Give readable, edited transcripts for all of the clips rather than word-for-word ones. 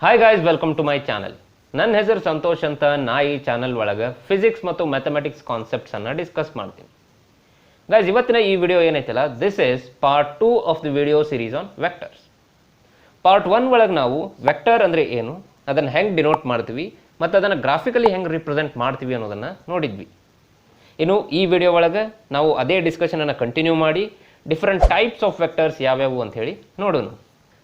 Hi guys, welcome to my channel. ನನ್ನ ಹೆಸರು ಸಂತೋಷ್ ಅಂತ. ನಾ ಈ ಚಾನಲ್ ಒಳಗೆ ಫಿಸಿಕ್ಸ್ ಮತ್ತು ಮ್ಯಾಥಮೆಟಿಕ್ಸ್ ಕಾನ್ಸೆಪ್ಟ್ಸನ್ನು ಡಿಸ್ಕಸ್ ಮಾಡ್ತೀನಿ. ಗಾಯ್ಸ್, ಇವತ್ತಿನ ಈ ವಿಡಿಯೋ ಏನೈತಲ್ಲ, this is part 2 of the video series on vectors. Part 1 ಒಳಗೆ ನಾವು ವೆಕ್ಟರ್ ಅಂದರೆ ಏನು, ಅದನ್ನು ಹೆಂಗೆ ಡಿನೋಟ್ ಮಾಡ್ತೀವಿ ಮತ್ತು ಅದನ್ನು ಗ್ರಾಫಿಕಲಿ ಹೆಂಗೆ ರಿಪ್ರೆಸೆಂಟ್ ಮಾಡ್ತೀವಿ ಅನ್ನೋದನ್ನು ನೋಡಿದ್ವಿ. ಇನ್ನು ಈ ವಿಡಿಯೋ ಒಳಗೆ ನಾವು ಅದೇ ಡಿಸ್ಕಷನನ್ನು ಕಂಟಿನ್ಯೂ ಮಾಡಿ ಡಿಫ್ರೆಂಟ್ ಟೈಪ್ಸ್ ಆಫ್ ವೆಕ್ಟರ್ಸ್ ಯಾವ್ಯಾವು ಅಂಥೇಳಿ ನೋಡೋಣ.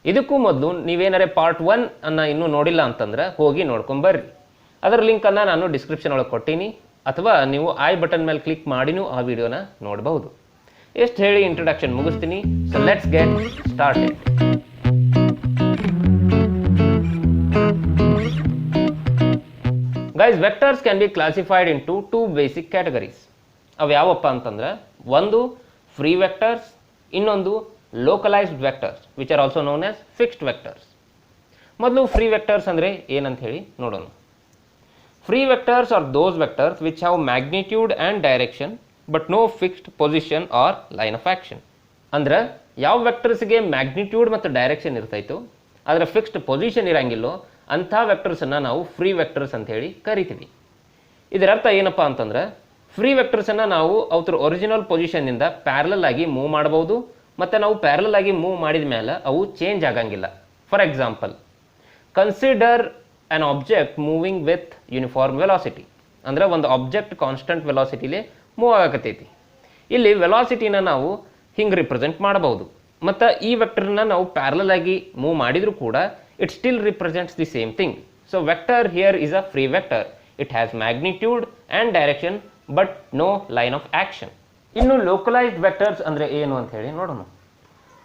ಇದಕ್ಕೂ ಮೊದಲು ನೀವೇನಾರೆ ಪಾರ್ಟ್ 1 ಅನ್ನು ಇನ್ನೂ ನೋಡಿಲ್ಲ ಅಂತಂದ್ರೆ ಹೋಗಿ ನೋಡ್ಕೊಂಬರ್ರಿ. ಅದರ ಲಿಂಕನ್ನು ನಾನು ಡಿಸ್ಕ್ರಿಪ್ಷನ್ ಒಳಗೆ ಕೊಟ್ಟೀನಿ, ಅಥವಾ ನೀವು ಐ ಬಟನ್ ಮೇಲೆ ಕ್ಲಿಕ್ ಮಾಡಿನೂ ಆ ವಿಡಿಯೋನ ನೋಡಬಹುದು. ಎಷ್ಟು ಹೇಳಿ ಇಂಟ್ರೊಡಕ್ಷನ್ ಮುಗಿಸ್ತೀನಿ. So let's get started. Guys, vectors can be classified into 2 basic categories. ಅವು ಯಾವಪ್ಪ ಅಂತಂದ್ರೆ, ಒಂದು ಫ್ರೀ ವೆಕ್ಟರ್ಸ್, ಇನ್ನೊಂದು localised vectors which are also known as fixed vectors. ಮೊದಲು ಫ್ರೀ ವೆಕ್ಟರ್ಸ್ ಅಂದರೆ ಏನಂತ ಹೇಳಿ ನೋಡೋಣ. Free vectors are those vectors which have magnitude and direction but no fixed position or line of action. ಅಂದ್ರೆ ಯಾವ ವೆಕ್ಟರ್ಸ್ಗೆ magnitude ಮತ್ತು direction ಇರ್ತೈತೋ ಆದರೆ fixed position ಇರಂಗಿಲ್ಲೋ ಅಂಥ ವೆಕ್ಟರ್ಸನ್ನು ನಾವು ಫ್ರೀ ವೆಕ್ಟರ್ಸ್ ಅಂತ ಹೇಳಿ ಕರಿತೀವಿ. ಇದರ ಅರ್ಥ ಏನಪ್ಪ ಅಂತಂದ್ರೆ, ಫ್ರೀ ವೆಕ್ಟರ್ಸನ್ನು ನಾವು ಅವ್ರ ಒರಿಜಿನಲ್ ಪೊಸಿಷನ್ನಿಂದ ಪ್ಯಾರಲಲ್ ಆಗಿ ಮೂವ್ ಮಾಡ್ಬೋದು, ಮತ್ತು ನಾವು ಪ್ಯಾರಲಲ್ ಆಗಿ ಮೂವ್ ಮಾಡಿದ ಮೇಲೆ ಅವು ಚೇಂಜ್ ಆಗಂಗಿಲ್ಲ. For example, consider on object moving with uniform velocity. ಅಂದರೆ ಒಂದು ಆಬ್ಜೆಕ್ಟ್ ಕಾನ್ಸ್ಟೆಂಟ್ ವೆಲಾಸಿಟಿಲಿ ಮೂವ್ ಆಗಕತ್ತೈತಿ. ಇಲ್ಲಿ ವೆಲಾಸಿಟಿನ ನಾವು ಹಿಂಗೆ ರಿಪ್ರೆಸೆಂಟ್ ಮಾಡಬಹುದು, ಮತ್ತು ಈ ವೆಕ್ಟರ್ನ ನಾವು ಪ್ಯಾರಲಲ್ ಆಗಿ ಮೂವ್ ಮಾಡಿದರೂ ಕೂಡ it still represents the same thing. So vector here is a free vector. It has magnitude and direction but no line of action. ಇನ್ನು ಲೋಕಲೈಸ್ಡ್ ವೆಕ್ಟರ್ಸ್ ಅಂದರೆ ಏನು ಅಂತ ಹೇಳಿ ನೋಡೋಣ.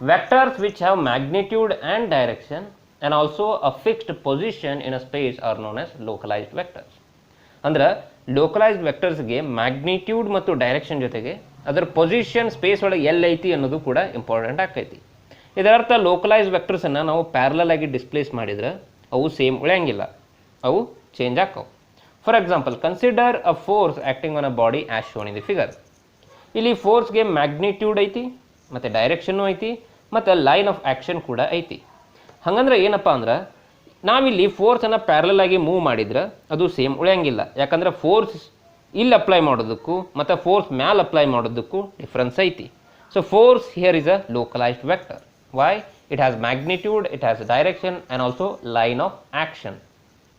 Vectors which have magnitude and direction and also a fixed position in a space are known as localised vectors. ಅಂದ್ರೆ localised ವೆಕ್ಟರ್ಸ್ಗೆ magnitude ಮತ್ತು direction ಜೊತೆಗೆ ಅದರ ಪೊಸಿಷನ್ ಸ್ಪೇಸ್ ಒಳಗೆ ಎಲ್ಲೈತಿ ಅನ್ನೋದು ಕೂಡ ಇಂಪಾರ್ಟೆಂಟ್ ಆಗ್ತೈತಿ. ಇದರರ್ಥ ಲೋಕಲೈಸ್ಡ್ ವೆಕ್ಟರ್ಸನ್ನು ನಾವು ಪ್ಯಾರಲಲ್ ಆಗಿ ಡಿಸ್ಪ್ಲೇಸ್ ಮಾಡಿದ್ರೆ ಅವು ಸೇಮ್ ಉಳಿಯಂಗಿಲ್ಲ, ಅವು ಚೇಂಜ್ ಆಕ್ಕವು. For example, consider a force acting on a body as shown in the figure. ಇಲ್ಲಿ ಫೋರ್ಸ್ಗೆ ಮ್ಯಾಗ್ನಿಟ್ಯೂಡ್ ಐತಿ, ಮತ್ತು ಡೈರೆಕ್ಷನ್ನು ಐತಿ, ಮತ್ತು ಲೈನ್ ಆಫ್ ಆ್ಯಕ್ಷನ್ ಕೂಡ ಐತಿ. ಹಾಗಂದ್ರೆ ಏನಪ್ಪ ಅಂದ್ರೆ, ನಾವಿಲ್ಲಿ ಫೋರ್ಸನ್ನು ಪ್ಯಾರಲಲ್ ಆಗಿ ಮೂವ್ ಮಾಡಿದ್ರೆ ಅದು ಸೇಮ್ ಉಳಿಯಂಗಿಲ್ಲ. ಯಾಕಂದರೆ ಫೋರ್ಸ್ ಇಲ್ಲಿ ಅಪ್ಲೈ ಮಾಡೋದಕ್ಕೂ ಮತ್ತು ಫೋರ್ಸ್ ಮ್ಯಾಲೆ ಅಪ್ಲೈ ಮಾಡೋದಕ್ಕೂ ಡಿಫ್ರೆನ್ಸ್ ಐತಿ. So force here is a localised vector. Why? It has magnitude, it has direction and also line of action.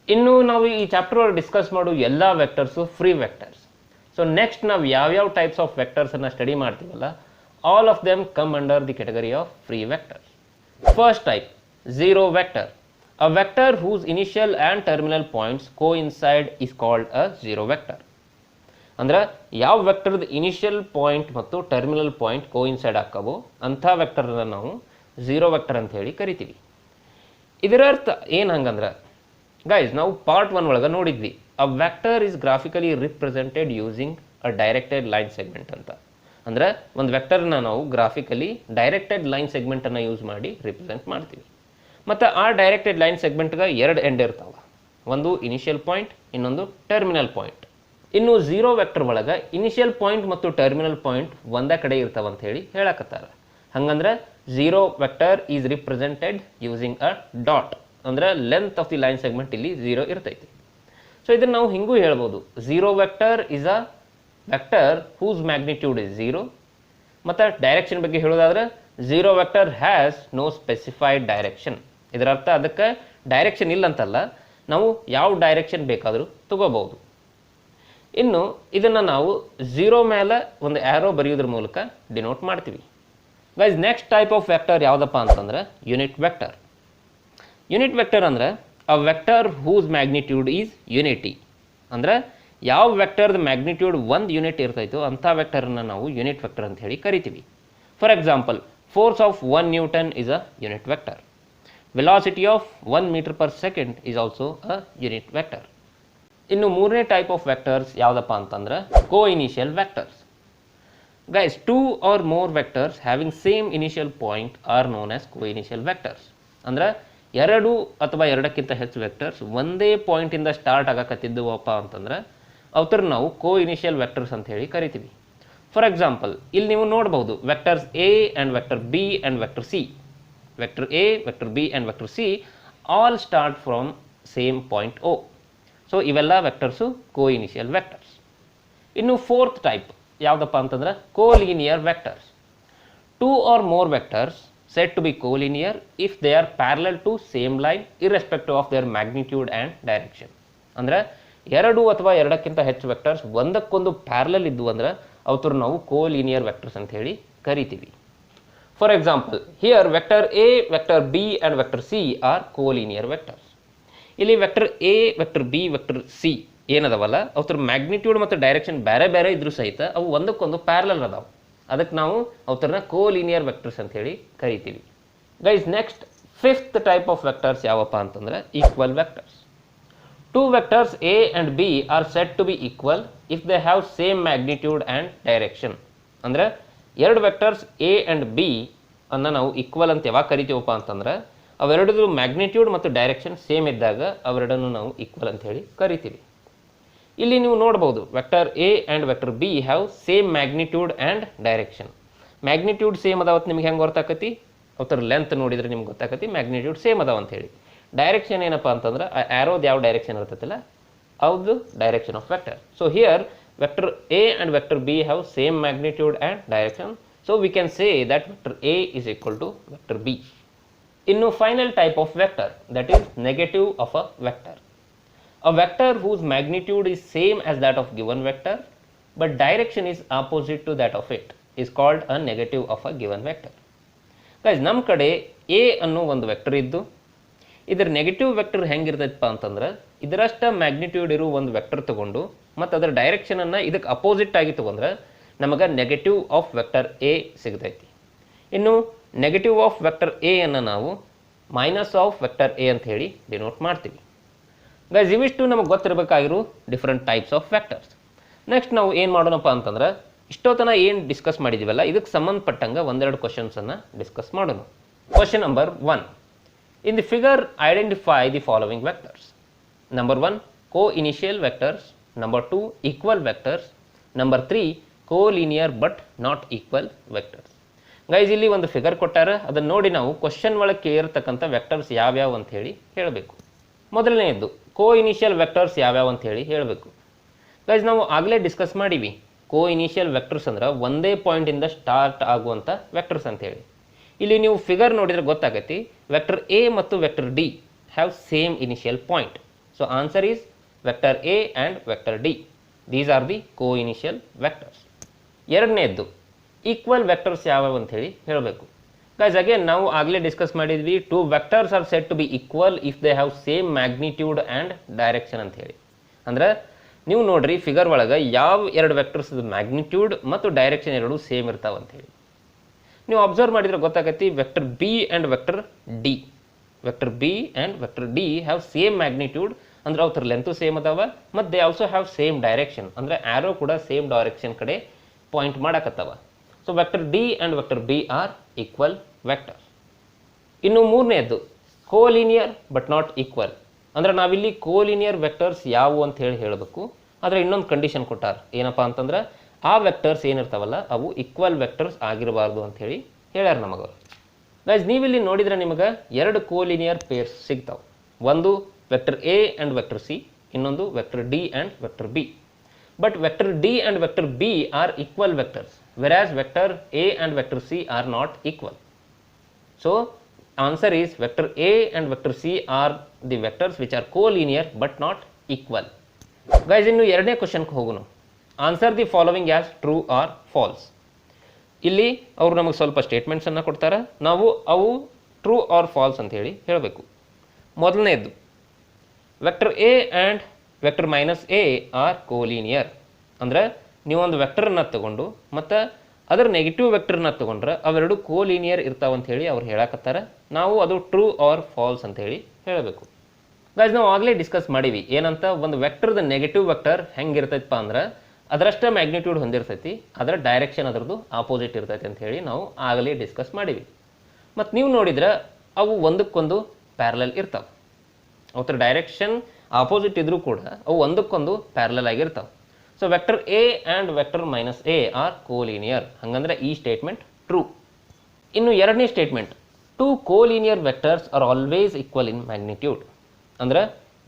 ಇನ್ನು ನಾವು ಈ ಚಾಪ್ಟರ್ ಒಳಗೆ ಡಿಸ್ಕಸ್ ಮಾಡೋ ಎಲ್ಲ vectors free vectors. So next ನಾವು ಯಾವ್ಯಾವ ಟೈಪ್ಸ್ ಆಫ್ ವೆಕ್ಟರ್ಸನ್ನು ಸ್ಟಡಿ ಮಾಡ್ತೀವಲ್ಲ, all of them come under the category of free vectors. First type, zero vector. A vector whose initial and terminal points coincide is called a zero vector. ಅಂದ್ರೆ ಯಾವ ವೆಕ್ಟರ್ದು initial point ಮತ್ತು terminal point coincide ಆಕ್ಕವೋ ಅಂಥ ವೆಕ್ಟರ್ನ ನಾವು zero vector ಅಂತ ಹೇಳಿ ಕರಿತೀವಿ. ಇದರ ಅರ್ಥ ಏನು ಹಂಗಂದ್ರೆ, ಗೈಸ್, ನಾವು ಪಾರ್ಟ್ 1 ಒಳಗೆ ನೋಡಿದ್ವಿ, ಅ vector is graphically represented using a directed line segment ಅಂತ. ಅಂದರೆ ಒಂದು ವೆಕ್ಟರ್ನ ನಾವು ಗ್ರಾಫಿಕಲಿ ಡೈರೆಕ್ಟೆಡ್ ಲೈನ್ ಸೆಗ್ಮೆಂಟನ್ನು ಯೂಸ್ ಮಾಡಿ ರಿಪ್ರೆಸೆಂಟ್ ಮಾಡ್ತೀವಿ. ಮತ್ತು ಆ ಡೈರೆಕ್ಟೆಡ್ ಲೈನ್ ಸೆಗ್ಮೆಂಟ್ಗೆ 2 ಎಂಡ್ ಇರ್ತಾವೆ, ಒಂದು ಇನಿಷಿಯಲ್ ಪಾಯಿಂಟ್, ಇನ್ನೊಂದು ಟರ್ಮಿನಲ್ ಪಾಯಿಂಟ್. ಇನ್ನು ಝೀರೋ ವೆಕ್ಟರ್ ಒಳಗೆ ಇನಿಷಿಯಲ್ ಪಾಯಿಂಟ್ ಮತ್ತು ಟರ್ಮಿನಲ್ ಪಾಯಿಂಟ್ ಒಂದೇ ಕಡೆ ಇರ್ತಾವಂತ ಹೇಳಿ ಹೇಳಕತ್ತಾರೆ. ಹಂಗಂದ್ರೆ zero vector is represented using a dot. ಅಂದರೆ length of the line segment ಇಲ್ಲಿ 0 ಇರ್ತೈತಿ. ಸೊ ಇದನ್ನು ನಾವು ಹಿಂಗೂ ಹೇಳ್ಬೋದು, zero vector is a vector whose magnitude is 0. ಮತ್ತು ಡೈರೆಕ್ಷನ್ ಬಗ್ಗೆ ಹೇಳೋದಾದ್ರೆ, zero vector has no specified direction. ಇದರ ಅರ್ಥ ಅದಕ್ಕೆ ಡೈರೆಕ್ಷನ್ ಇಲ್ಲಂತಲ್ಲ, ನಾವು ಯಾವ ಡೈರೆಕ್ಷನ್ ಬೇಕಾದರೂ ತಗೋಬಹುದು. ಇನ್ನು ಇದನ್ನು ನಾವು 0 ಮೇಲೆ ಒಂದು ಆ್ಯರೋ ಬರೆಯೋದ್ರ ಮೂಲಕ ಡಿನೋಟ್ ಮಾಡ್ತೀವಿ. Guys, next type of vector ಯಾವುದಪ್ಪ ಅಂತಂದ್ರೆ ಯೂನಿಟ್ ವೆಕ್ಟರ್. ಯೂನಿಟ್ ವೆಕ್ಟರ್ ಅಂದರೆ a vector whose magnitude is unity. ಅಂದರೆ ಯಾವ ವೆಕ್ಟರ್ದ ಮ್ಯಾಗ್ನಿಟ್ಯೂಡ್ 1 ಯೂನಿಟ್ ಇರ್ತೈತೋ ಅಂಥ ವೆಕ್ಟರನ್ನು ನಾವು ಯೂನಿಟ್ ವೆಕ್ಟರ್ ಅಂತ ಹೇಳಿ ಕರಿತೀವಿ. For example, force of 1 newton is a unit vector. Velocity of 1 metre per second is also a unit vector. ಇನ್ನು ಮೂರನೇ ಟೈಪ್ ಆಫ್ ವೆಕ್ಟರ್ಸ್ ಯಾವುದಪ್ಪ ಅಂತಂದ್ರೆ coinitial vectors. Guys, 2 or more vectors having same initial point are known as co-initial vectors. ಅಂದ್ರೆ 2 ಅಥವಾ 2ಕ್ಕಿಂತ ಹೆಚ್ಚು vectors ಒಂದೇ ಪಾಯಿಂಟಿಂದ start ಆಗಕತ್ತಿದ್ದವಪ್ಪ ಅಂತಂದ್ರೆ ಅವ್ರ ನಾವು ಕೋ ಇನಿಷಿಯಲ್ ವೆಕ್ಟರ್ಸ್ ಅಂತ ಹೇಳಿ ಕರಿತೀವಿ. ಫಾರ್ ಎಕ್ಸಾಂಪಲ್, ಇಲ್ಲಿ ನೀವು ನೋಡಬಹುದು vectors A and vector B and vector C. Vector A, vector B and vector C all start from same point O. So ಇವೆಲ್ಲ ವೆಕ್ಟರ್ಸು ಕೋಇನಿಷಿಯಲ್ ವೆಕ್ಟರ್ಸ್. ಇನ್ನು ಫೋರ್ತ್ ಟೈಪ್ ಯಾವುದಪ್ಪ ಅಂತಂದ್ರೆ ಕೋಲಿನಿಯರ್ vectors. 2 or more vectors said to be collinear if they are parallel to same line irrespective of their magnitude and direction. ಅಂದ್ರೆ ಎರಡು ಅಥವಾ ಎರಡಕ್ಕಿಂತ ಹೆಚ್ಚು vectors ಒಂದಕ್ಕೊಂದು ಪ್ಯಾರಲಲ್ ಇದ್ವು ಅಂದ್ರೆ ಅವತ್ತು ನಾವು ಕೋಲಿನಿಯರ್ ವೆಕ್ಟರ್ಸ್ ಅಂತ ಹೇಳಿ ಕರಿತೀವಿ. For example here vector A, vector B and vector C are collinear vectors. ಇಲ್ಲಿ vector A, vector B, vector C ಏನದವಲ್ಲ ಅವತ್ರ ಮ್ಯಾಗ್ನಿಟ್ಯೂಡ್ ಮತ್ತು ಡೈರೆಕ್ಷನ್ ಬೇರೆ ಬೇರೆ ಇದ್ರೂ ಸಹಿತ ಅವು ಒಂದಕ್ಕೊಂದು ಪ್ಯಾರಲಲ್ ಅದಾವೆ. ಅದಕ್ಕೆ ನಾವು ಅವತ್ರನ್ನ ಕೋಲಿನಿಯರ್ ವೆಕ್ಟರ್ಸ್ ಅಂತ ಹೇಳಿ ಕರಿತೀವಿ. Guys next fifth type of vectors ಯಾವಪ್ಪ ಅಂತಂದ್ರೆ equal vectors. 2 vectors A and B are said to be equal if they have same magnitude and direction. ಅಂದ್ರೆ ಎರಡು ವೆಕ್ಟರ್ಸ್ ಎ ಆ್ಯಂಡ್ ಬಿ ಅನ್ನು ನಾವು ಈಕ್ವಲ್ ಅಂತ ಯಾವಾಗ ಕರಿತೀವಪ್ಪ ಅಂತಂದ್ರೆ ಅವೆರಡದು ಮ್ಯಾಗ್ನಿಟ್ಯೂಡ್ ಮತ್ತು ಡೈರೆಕ್ಷನ್ ಸೇಮ್ ಇದ್ದಾಗ ಅವೆರಡನ್ನು ನಾವು ಈಕ್ವಲ್ ಅಂತ ಹೇಳಿ ಕರಿತೀವಿ. ಇಲ್ಲಿ ನೀವು ನೋಡ್ಬೋದು vector A and vector B have same magnitude and direction. Magnitude same ಅದಾವತ್ತು ನಿಮ್ಗೆ ಹೆಂಗೆ ಗೊತ್ತಾಕತಿ, ಅವತ್ತರ ಲೆಂತ್ ನೋಡಿದ್ರೆ ನಿಮ್ಗೆ ಗೊತ್ತಾಕತಿ ಮ್ಯಾಗ್ನಿಟ್ಯೂಡ್ ಸೇಮ್ ಅದಾವ ಅಂತ ಹೇಳಿ. ಡೈರೆಕ್ಷನ್ ಏನಪ್ಪ ಅಂತಂದ್ರೆ ಆ ಆ್ಯರೋದು ಯಾವ ಡೈರೆಕ್ಷನ್ ಇರ್ತೈತಿಲ್ಲ ಅದು direction of vector. So here vector A and vector B have same magnitude and direction. So we can say that vector A is equal to vector B. ಇನ್ನು final type of vector that is negative of a vector. A vector whose magnitude is same as that of given vector but direction is opposite to that of it is called a negative of a given vector. Guys, ನಮ್ಮ ಕಡೆ A ಅನ್ನೋ ಒಂದು vector ಇದ್ದು ಇದರ negative vector ಹೆಂಗಿರ್ತೈತಪ್ಪ ಅಂತಂದ್ರೆ ಇದರಷ್ಟ magnitude ಇರೋ ಒಂದು vector ತಗೊಂಡು ಮತ್ತು ಅದರ ಡೈರೆಕ್ಷನನ್ನು ಇದಕ್ಕೆ ಅಪೋಸಿಟ್ ಆಗಿ ತಗೊಂಡ್ರೆ ನಮಗೆ ನೆಗೆಟಿವ್ ಆಫ್ ವೆಕ್ಟರ್ ಎ ಸಿಗ್ತೈತಿ. ಇನ್ನು ನೆಗೆಟಿವ್ ಆಫ್ ವೆಕ್ಟರ್ ಎ ಅನ್ನು ನಾವು ಮೈನಸ್ ಆಫ್ ವೆಕ್ಟರ್ ಎ ಅಂತ ಹೇಳಿ ಡಿನೋಟ್ ಮಾಡ್ತೀವಿ. ಗೈಸ್ ಇವಿಷ್ಟು ನಮಗೆ ಗೊತ್ತಿರಬೇಕಾಗಿರೋ different types of vectors. Next ನಾವು ಏನು ಮಾಡೋಣಪ್ಪ ಅಂತಂದ್ರೆ ಇಷ್ಟೊತ್ತನ ಏನು ಡಿಸ್ಕಸ್ ಮಾಡಿದ್ದೀವಲ್ಲ ಇದಕ್ಕೆ ಸಂಬಂಧಪಟ್ಟಂಗೆ ಒಂದೆರಡು ಕ್ವಶನ್ಸನ್ನು ಡಿಸ್ಕಸ್ ಮಾಡೋಣ. Question number 1. In the figure identify the following vectors. Number 1 co-initial vectors, number 2 equal vectors, number 3 co-linear but not equal vectors. Guys ಇಲ್ಲಿ ಒಂದು ಫಿಗರ್ ಕೊಟ್ಟಾರ, ಅದನ್ನು ನೋಡಿ ನಾವು ಕ್ವಶನ್ ಒಳಗೆ ಕೇಳಿರ್ತಕ್ಕಂಥ ವೆಕ್ಟರ್ಸ್ ಯಾವ್ಯಾವ ಅಂತ ಹೇಳಿ ಹೇಳಬೇಕು. ಮೊದಲನೆಯದ್ದು ಕೋ-ಇನಿಷಿಯಲ್ ವೆಕ್ಟರ್ಸ್ ಯಾವ್ಯಾವ ಅಂತ ಹೇಳಿ ಹೇಳಬೇಕು. ಗೈಸ್ ನಾವು ಆಗಲೇ ಡಿಸ್ಕಸ್ ಮಾಡೀವಿ ಕೋ-ಇನಿಷಿಯಲ್ ವೆಕ್ಟರ್ಸ್ ಅಂದ್ರೆ ಒಂದೇ ಪಾಯಿಂಟಿಂದ ಸ್ಟಾರ್ಟ್ ಆಗುವಂಥ ವೆಕ್ಟರ್ಸ್ ಅಂತ ಹೇಳಿ. ಇಲ್ಲಿ ನೀವು ಫಿಗರ್ ನೋಡಿದ್ರೆ ಗೊತ್ತಾಗೈತಿ ವೆಕ್ಟರ್ ಎ ಮತ್ತು vector D have same initial point. So answer is vector A and vector D. These are the coinitial vectors. ಎರಡನೇದ್ದು ಈಕ್ವಲ್ ವೆಕ್ಟರ್ಸ್ ಯಾವ್ಯಾವ ಅಂತ ಹೇಳಿ ಹೇಳಬೇಕು. ಗೈಸ್ ಅಗೇನ್ ನಾವು ಆಗಲೇ ಡಿಸ್ಕಸ್ ಮಾಡಿದ್ವಿ 2 vectors are said to be equal if they have same magnitude and direction ಅಂತ ಹೇಳಿ. ಅಂದ್ರೆ ನೀವು ನೋಡ್ರಿ ಫಿಗರ್ ಒಳಗೆ ಯಾವ ಎರಡು ವೆಕ್ಟರ್ಸ್ ಮ್ಯಾಗ್ನಿಟ್ಯೂಡ್ ಮತ್ತು ಡೈರೆಕ್ಷನ್ ಎರಡು ಸೇಮ್ ಇರ್ತಾವೆ ಅಂತ ಹೇಳಿ. ನೀವು ಅಬ್ಸರ್ವ್ ಮಾಡಿದ್ರೆ ಗೊತ್ತಾಗತ್ತಿ vector B and vector D. Vector B and vector D have same magnitude ಅಂದ್ರೆ ಅವ್ರ ಲೆಂತು ಸೇಮ್ ಅದಾವ ಮತ್ತು they also have same direction ಅಂದ್ರೆ ಆ್ಯರೋ ಕೂಡ ಸೇಮ್ ಡೈರೆಕ್ಷನ್ ಕಡೆ ಪಾಯಿಂಟ್ ಮಾಡಕತ್ತವ. So vector D and vector B are equal vector. ಇನ್ನು ಮೂರನೇದ್ದು ಕೋಲಿನಿಯರ್ ಬಟ್ ನಾಟ್ ಈಕ್ವಲ್. ಅಂದ್ರೆ ನಾವಿಲ್ಲಿ ಕೋಲಿನಿಯರ್ ವೆಕ್ಟರ್ಸ್ ಯಾವುವು ಅಂತ ಹೇಳಿ ಹೇಳಬೇಕು. ಆದರೆ ಇನ್ನೊಂದು ಕಂಡೀಷನ್ ಕೊಟ್ಟಾರ, ಏನಪ್ಪ ಅಂತಂದ್ರೆ ಆ ವೆಕ್ಟರ್ಸ್ ಏನಿರ್ತಾವಲ್ಲ ಅವು ಈಕ್ವಲ್ ವೆಕ್ಟರ್ಸ್ ಆಗಿರಬಾರ್ದು ಅಂತ ಹೇಳಿ ಹೇಳ್ಯಾರ ನಮಗೆ. ಗೈಸ್ ನೀವಿಲ್ಲಿ ನೋಡಿದ್ರೆ ನಿಮಗೆ ಎರಡು ಕೋಲಿನಿಯರ್ ಪೇರ್ಸ್ ಸಿಗ್ತಾವೆ. ಒಂದು vector A and vector C, ಇನ್ನೊಂದು vector D and vector B. But vector D and vector B are equal vectors, whereas vector A and vector C are not equal. So answer is vector A and vector C are the vectors which are collinear but not equal. Guys ಇನ್ನು ಎರಡನೇ ಕ್ವಶನ್ಗೆ ಹೋಗೋಣ. Answer the following as true or false. ಇಲ್ಲಿ ಅವರು ನಮಗೆ ಸ್ವಲ್ಪ ಸ್ಟೇಟ್ಮೆಂಟ್ಸನ್ನು ಕೊಡ್ತಾರೆ, ನಾವು ಅವು ಟ್ರೂ ಆರ್ ಫಾಲ್ಸ್ ಅಂತ ಹೇಳಿ ಹೇಳಬೇಕು. ಮೊದಲನೇದು vector A and vector minus A are collinear. ಅಂದರೆ ನೀವೊಂದು ವೆಕ್ಟರ್ನ ತಗೊಂಡು ಮತ್ತು ಅದರ ನೆಗೆಟಿವ್ ವೆಕ್ಟರ್ನ ತೊಗೊಂಡ್ರೆ ಅವೆರಡು ಕೋಲಿನಿಯರ್ ಇರ್ತಾವಂತ ಹೇಳಿ ಅವ್ರು ಹೇಳಕತ್ತಾರೆ. ನಾವು ಅದು ಟ್ರೂ ಆರ್ ಫಾಲ್ಸ್ ಅಂತ ಹೇಳಿ ಹೇಳಬೇಕು. ಗೈಸ್ ನಾವು ಆಗಲೇ ಡಿಸ್ಕಸ್ ಮಾಡೀವಿ ಏನಂತ, ಒಂದು ವೆಕ್ಟರ್ದ ನೆಗೆಟಿವ್ ವೆಕ್ಟರ್ ಹೆಂಗಿರ್ತೈತಪ್ಪ ಅಂದ್ರೆ ಅದರಷ್ಟೇ ಮ್ಯಾಗ್ನಿಟ್ಯೂಡ್ ಹೊಂದಿರ್ತೈತಿ, ಅದರ ಡೈರೆಕ್ಷನ್ ಅದರದ್ದು ಆಪೋಸಿಟ್ ಇರ್ತೈತಿ ಅಂತ ಹೇಳಿ ನಾವು ಆಗಲೇ ಡಿಸ್ಕಸ್ ಮಾಡೀವಿ. ಮತ್ತು ನೀವು ನೋಡಿದ್ರೆ ಅವು ಒಂದಕ್ಕೊಂದು ಪ್ಯಾರಲಲ್ ಇರ್ತಾವೆ. ಅವತ್ರ ಡೈರೆಕ್ಷನ್ ಆಪೋಸಿಟ್ ಇದ್ರೂ ಕೂಡ ಅವು ಒಂದಕ್ಕೊಂದು ಪ್ಯಾರಲಲ್ ಆಗಿರ್ತಾವೆ. So vector A and vector minus A are collinear. ಹಾಗಂದ್ರೆ ಈ ಸ್ಟೇಟ್ಮೆಂಟ್ ಟ್ರೂ. ಇನ್ನು ಎರಡನೇ statement two collinear vectors are always equal in magnitude. ಅಂದ್ರೆ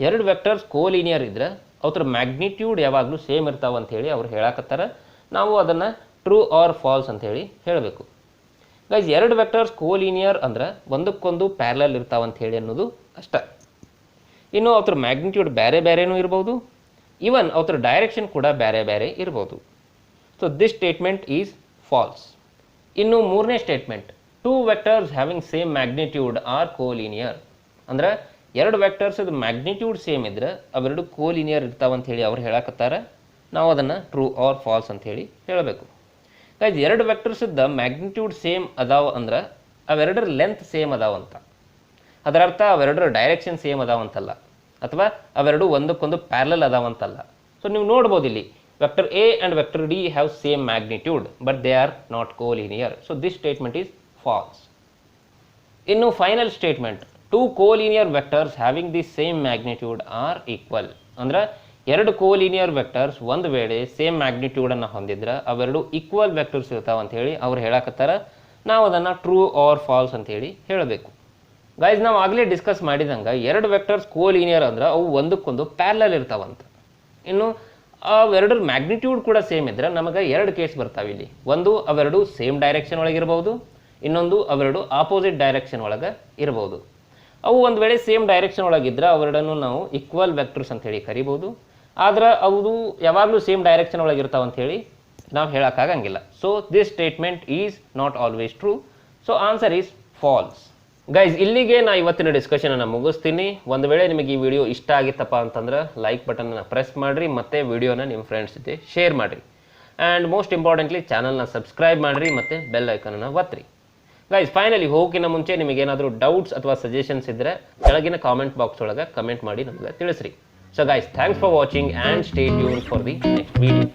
ಎರಡು ವೆಕ್ಟರ್ಸ್ ಕೋಲಿನಿಯರ್ ಇದ್ರೆ ಅವ್ರ ಮ್ಯಾಗ್ನಿಟ್ಯೂಡ್ ಯಾವಾಗಲೂ ಸೇಮ್ ಇರ್ತಾವ ಅಂಥೇಳಿ ಅವ್ರು ಹೇಳಕತ್ತಾರ. ನಾವು ಅದನ್ನು ಟ್ರೂ ಆರ್ ಫಾಲ್ಸ್ ಅಂಥೇಳಿ ಹೇಳಬೇಕು. ಗೈಸ್, ಎರಡು ವೆಕ್ಟರ್ಸ್ ಕೋಲಿನಿಯರ್ ಅಂದ್ರೆ ಒಂದಕ್ಕೊಂದು ಪ್ಯಾರಲಲ್ ಇರ್ತಾವಂತ ಹೇಳಿ ಅನ್ನೋದು ಅಷ್ಟ. ಇನ್ನು ಅವ್ರ ಮ್ಯಾಗ್ನಿಟ್ಯೂಡ್ ಬೇರೆ ಬೇರೆನೂ ಇರ್ಬೋದು, ಈವನ್ ಅವ್ರ ಡೈರೆಕ್ಷನ್ ಕೂಡ ಬೇರೆ ಬೇರೆ ಇರ್ಬೋದು. So this statement is false. ಇನ್ನು ಮೂರನೇ statement, two vectors having same magnitude are collinear. ಅಂದ್ರೆ ಎರಡು ವೆಕ್ಟರ್ಸ್ ಅದು ಮ್ಯಾಗ್ನಿಟ್ಯೂಡ್ ಸೇಮ್ ಇದ್ರೆ ಅವೆರಡು ಕೋಲಿನಿಯರ್ ಇರ್ತಾವಂತ ಹೇಳಿ ಅವ್ರು ಹೇಳಕತ್ತಾರ. ನಾವು ಅದನ್ನು ಟ್ರೂ ಆರ್ ಫಾಲ್ಸ್ ಅಂತ ಹೇಳಿ ಹೇಳಬೇಕು. ಗೈಸ್, ಎರಡು ವೆಕ್ಟರ್ಸ್ದ ಮ್ಯಾಗ್ನಿಟ್ಯೂಡ್ ಸೇಮ್ ಅದಾವ ಅಂದ್ರೆ ಅವೆರಡರ ಲೆಂತ್ ಸೇಮ್ ಅದಾವಂತ. ಅದರ ಅರ್ಥ ಅವೆರಡರ ಡೈರೆಕ್ಷನ್ ಸೇಮ್ ಅದಾವಂತಲ್ಲ, ಅಥವಾ ಅವೆರಡು ಒಂದಕ್ಕೊಂದು ಪ್ಯಾರಲಲ್ ಅದಾವಂತಲ್ಲ. ಸೊ ನೀವು ನೋಡ್ಬೋದು ಇಲ್ಲಿ vector A and vector D have same magnitude but they are not collinear. So this statement is false. ಇನ್ನು final statement, two collinear vectors having the same magnitude are equal. ಅಂದ್ರೆ ಎರಡು ಕೋಲಿನಿಯರ್ vectors ಒಂದು ವೇಳೆ same ಮ್ಯಾಗ್ನಿಟ್ಯೂಡನ್ನು ಹೊಂದಿದ್ರೆ ಅವೆರಡು equal vectors ಇರ್ತಾವ ಅಂತ ಹೇಳಿ ಅವ್ರು ಹೇಳಕತ್ತಾರ. ನಾವು ಅದನ್ನು ಟ್ರೂ ಆರ್ ಫಾಲ್ಸ್ ಅಂತ ಹೇಳಿ ಹೇಳಬೇಕು. ಗೈಸ್, ನಾವು ಆಗಲೇ ಡಿಸ್ಕಸ್ ಮಾಡಿದಂಗೆ ಎರಡು ವೆಕ್ಟರ್ಸ್ ಕೋಲಿನಿಯರ್ ಅಂದ್ರೆ ಅವು ಒಂದಕ್ಕೊಂದು ಪ್ಯಾರಲಲ್ ಇರ್ತಾವಂತ. ಇನ್ನು ಅವೆರಡರ ಮ್ಯಾಗ್ನಿಟ್ಯೂಡ್ ಕೂಡ ಸೇಮ್ ಇದ್ರೆ ನಮಗೆ ಎರಡು ಕೇಸ್ ಬರ್ತಾವೆ ಇಲ್ಲಿ. ಒಂದು, ಅವೆರಡು ಸೇಮ್ ಡೈರೆಕ್ಷನ್ ಒಳಗೆ ಇರ್ಬೋದು. ಇನ್ನೊಂದು, ಅವೆರಡು ಆಪೋಸಿಟ್ ಡೈರೆಕ್ಷನ್ ಒಳಗೆ ಇರ್ಬೋದು. ಅವು ಒಂದು ವೇಳೆ ಸೇಮ್ ಡೈರೆಕ್ಷನ್ ಒಳಗಿದ್ರೆ ಅವೆರಡನ್ನು ನಾವು ಈಕ್ವಲ್ ವೆಕ್ಟರ್ಸ್ ಅಂತ ಹೇಳಿ ಕರಿಬೋದು. ಆದ್ರೆ ಅವು ಯಾವಾಗಲೂ ಸೇಮ್ ಡೈರೆಕ್ಷನ್ ಒಳಗೆ ಇರ್ತಾವಂತ ಹೇಳಿ ನಾವು ಹೇಳೋಕ್ಕಾಗಂಗಿಲ್ಲ. So this statement is not always true. So answer is false. Guys, ಇಲ್ಲಿಗೆ ನಾ ಇವತ್ತಿನ ಡಿಸ್ಕಷನನ್ನು ಮುಗಿಸ್ತೀನಿ. ಒಂದು ವೇಳೆ ನಿಮಗೆ ಈ ವಿಡಿಯೋ ಇಷ್ಟ ಆಗಿತ್ತಪ್ಪ ಅಂತಂದ್ರೆ ಲೈಕ್ ಬಟನ್ನ ಪ್ರೆಸ್ ಮಾಡಿರಿ, ಮತ್ತು ವಿಡಿಯೋನ ನಿಮ್ಮ ಫ್ರೆಂಡ್ಸ್ ಜೊತೆ ಶೇರ್ ಮಾಡಿರಿ. ಆ್ಯಂಡ್ ಮೋಸ್ಟ್ ಇಂಪಾರ್ಟೆಂಟ್ಲಿ ಚಾನಲ್ನ ಸಬ್ಸ್ಕ್ರೈಬ್ ಮಾಡಿರಿ ಮತ್ತು ಬೆಲ್ ಐಕನನ್ನು ಒತ್ತಿರಿ. ಗೈಸ್, ಫೈನಲಿ ಹೋಗೋಕ್ಕಿಂತ ಮುಂಚೆ ನಿಮಗೇನಾದರೂ ಡೌಟ್ಸ್ ಅಥವಾ ಸಜೆಷನ್ಸ್ ಇದ್ದರೆ ಕೆಳಗಿನ ಕಾಮೆಂಟ್ ಬಾಕ್ಸ್ ಒಳಗೆ ಕಮೆಂಟ್ ಮಾಡಿ ನಮಗೆ ತಿಳಿಸ್ರಿ. So guys, thanks for watching and stay tuned for the next video.